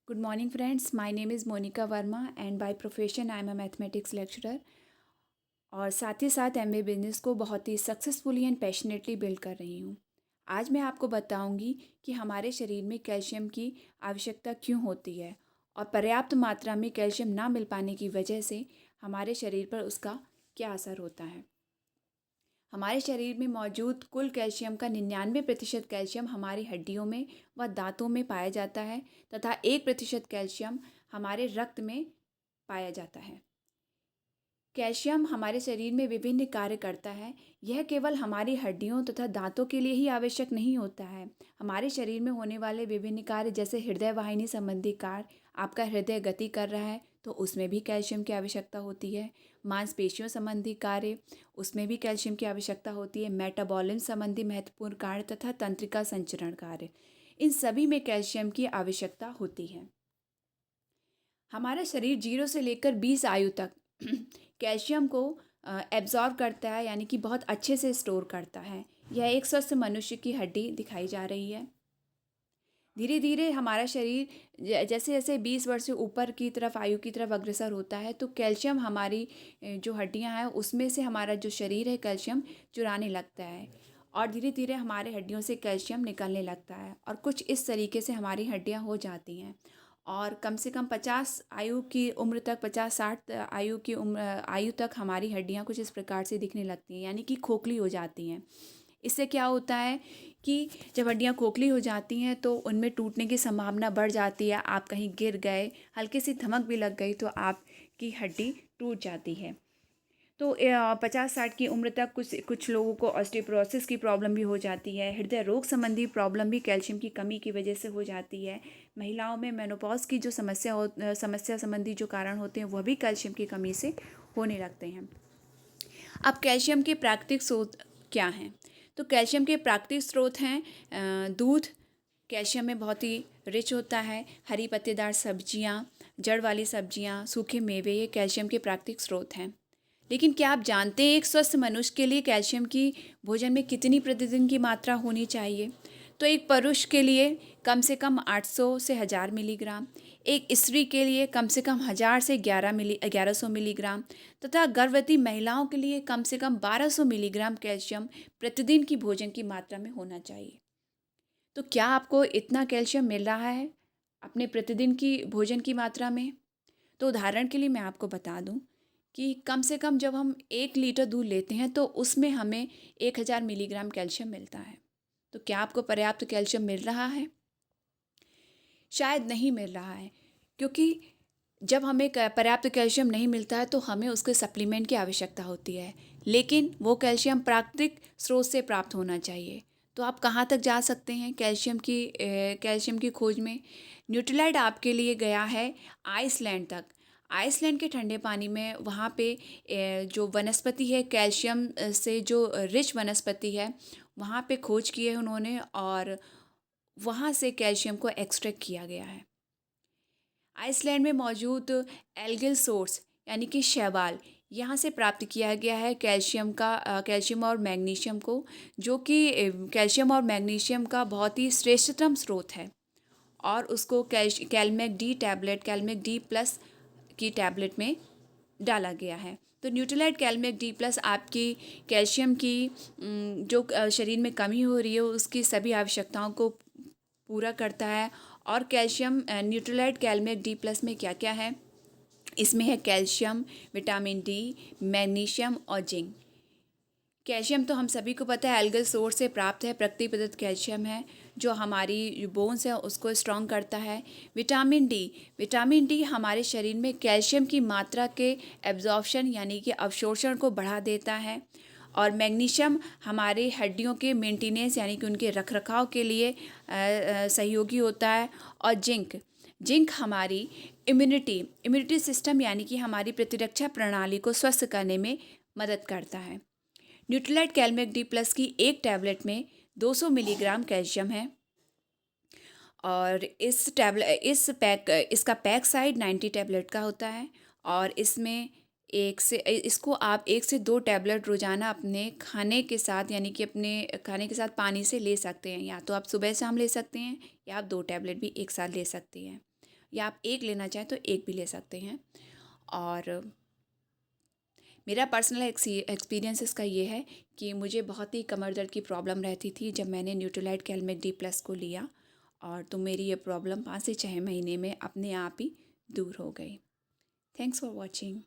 Good morning, friends. My name is Monica Verma, and by profession, I am a mathematics lecturer. और साथ ही साथ MBA business को बहुत ही successfully and passionately build कर रही हूँ। आज मैं आपको बताऊंगी कि हमारे शरीर में कैल्शियम की आवश्यकता क्यों होती है और पर्याप्त मात्रा में कैल्शियम ना मिल पाने की वजह से हमारे शरीर पर उसका क्या असर होता है। हमारे शरीर में मौजूद कुल कैल्शियम का 99% कैल्शियम हमारी हड्डियों में व दांतों में पाया जाता है तथा 1% कैल्शियम हमारे रक्त में पाया जाता है। कैल्शियम हमारे शरीर में विभिन्न कार्य करता है। यह केवल हमारी हड्डियों तथा दांतों के लिए ही आवश्यक नहीं होता है। हमारे शरीर में होने वाले विभिन्न कार्य जैसे हृदय वाहिनी संबंधी कार्य, आपका हृदय गति कर रहा है तो उसमें भी कैल्शियम की आवश्यकता होती है। मांसपेशियों संबंधी कार्य, उसमें भी कैल्शियम की आवश्यकता होती है। मेटाबॉलिज्म संबंधी महत्वपूर्ण कार्य तथा तंत्रिका संचरण कार्य, इन सभी में कैल्शियम की आवश्यकता होती है। हमारा शरीर 0 से लेकर 20 आयु तक कैल्शियम को एब्जॉर्ब करता है, यानी कि बहुत अच्छे से स्टोर करता है। यह एक स्वस्थ मनुष्य की हड्डी दिखाई जा रही है। धीरे धीरे हमारा शरीर जैसे जैसे 20 वर्ष से ऊपर की तरफ आयु की तरफ अग्रसर होता है तो कैल्शियम हमारी जो हड्डियां हैं उसमें से हमारा जो शरीर है कैल्शियम चुराने लगता है और धीरे धीरे हमारे हड्डियों से कैल्शियम निकलने लगता है और कुछ इस तरीके से हमारी हड्डियां हो जाती हैं। और कम से कम 50 आयु की उम्र तक, 50-60 आयु तक हमारी हड्डियां कुछ इस प्रकार से दिखने लगती हैं, यानी कि खोखली हो जाती हैं। इससे क्या होता है कि जब हड्डियाँ खोखली हो जाती हैं तो उनमें टूटने की संभावना बढ़ जाती है। आप कहीं गिर गए, हल्की सी धमक भी लग गई तो आपकी हड्डी टूट जाती है। तो 50-60 की उम्र तक कुछ कुछ लोगों को ऑस्टियोपोरोसिस की प्रॉब्लम भी हो जाती है। हृदय रोग संबंधी प्रॉब्लम भी कैल्शियम की कमी की वजह से हो जाती है। महिलाओं में मेनोपॉज की जो समस्या संबंधी जो कारण होते हैं वह भी कैल्शियम की कमी से होने लगते हैं। अब कैल्शियम के प्राकृतिक स्रोत क्या हैं? तो कैल्शियम के प्राकृतिक स्रोत हैं दूध, कैल्शियम में बहुत ही रिच होता है। हरी पत्तेदार सब्जियां, जड़ वाली सब्जियां, सूखे मेवे, ये कैल्शियम के प्राकृतिक स्रोत हैं। लेकिन क्या आप जानते हैं एक स्वस्थ मनुष्य के लिए कैल्शियम की भोजन में कितनी प्रतिदिन की मात्रा होनी चाहिए? तो एक पुरुष के लिए कम से कम 800 से 1000 मिलीग्राम, एक स्त्री के लिए कम से कम 1000 से 1100 मिलीग्राम तथा गर्भवती महिलाओं के लिए कम से कम 1200 मिलीग्राम कैल्शियम प्रतिदिन की भोजन की मात्रा में होना चाहिए। तो क्या आपको इतना कैल्शियम मिल रहा है अपने प्रतिदिन की भोजन की मात्रा में? तो उदाहरण के लिए मैं आपको बता दूं कि कम से कम जब हम 1 लीटर दूध लेते हैं तो उसमें हमें 1000 मिलीग्राम कैल्शियम मिलता है। तो क्या आपको पर्याप्त कैल्शियम मिल रहा है? शायद नहीं मिल रहा है, क्योंकि जब हमें पर्याप्त कैल्शियम नहीं मिलता है तो हमें उसके सप्लीमेंट की आवश्यकता होती है, लेकिन वो कैल्शियम प्राकृतिक स्रोत से प्राप्त होना चाहिए। तो आप कहाँ तक जा सकते हैं कैल्शियम की खोज में? न्यूट्रीलाइट आपके लिए गया है आइसलैंड तक। आइसलैंड के ठंडे पानी में वहाँ पे जो वनस्पति है कैल्शियम से जो रिच वनस्पति है वहाँ पे खोज की है उन्होंने और वहाँ से कैल्शियम को एक्सट्रैक्ट किया गया है। आइसलैंड में मौजूद एल्गिल सोर्स यानी कि शैवाल, यहाँ से प्राप्त किया गया है कैल्शियम और मैग्नीशियम को, जो कि कैल्शियम और मैग्नीशियम का बहुत ही श्रेष्ठतम स्रोत है। और उसको कैलमेक डी प्लस की टैबलेट में डाला गया है। तो न्यूट्रीलाइट कैलमेक डी प्लस आपकी कैल्शियम की जो शरीर में कमी हो रही है उसकी सभी आवश्यकताओं को पूरा करता है। और कैल्शियम न्यूट्रीलाइट कैलमेक डी प्लस में क्या क्या है? इसमें है कैल्शियम, विटामिन डी, मैग्नीशियम और जिंक। कैल्शियम तो हम सभी को पता है एल्गल सोर्स से प्राप्त है, प्रकृति प्रदत्त कैल्शियम है जो हमारी बोन्स है उसको स्ट्रॉन्ग करता है। विटामिन डी हमारे शरीर में कैल्शियम की मात्रा के एब्जॉर्प्शन यानी कि अवशोषण को बढ़ा देता है। और मैग्नीशियम हमारे हड्डियों के मेंटेनेंस यानी कि उनके रखरखाव के लिए सहयोगी होता है। और जिंक हमारी इम्यूनिटी सिस्टम यानी कि हमारी प्रतिरक्षा प्रणाली को स्वस्थ करने में मदद करता है। न्यूट्रीलाइट कैलमेक डी प्लस की एक टैबलेट में 200 मिलीग्राम कैल्शियम है और इसका पैक साइज 90 टैबलेट का होता है। और इसको आप 1 से 2 टैबलेट रोजाना अपने खाने के साथ यानी कि अपने खाने के साथ पानी से ले सकते हैं, या तो आप सुबह शाम ले सकते हैं या आप 2 टैबलेट भी एक साथ ले सकते हैं। या आप एक लेना चाहें तो एक भी ले सकते हैं। और मेरा पर्सनल एक्सपीरियंस इसका ये है कि मुझे बहुत ही कमर दर्द की प्रॉब्लम रहती थी जब मैंने न्यूट्रीलाइट कैलमेक डी प्लस को लिया, और तो मेरी ये प्रॉब्लम 5 से 6 महीने में अपने आप ही दूर हो गई। Thanks for watching.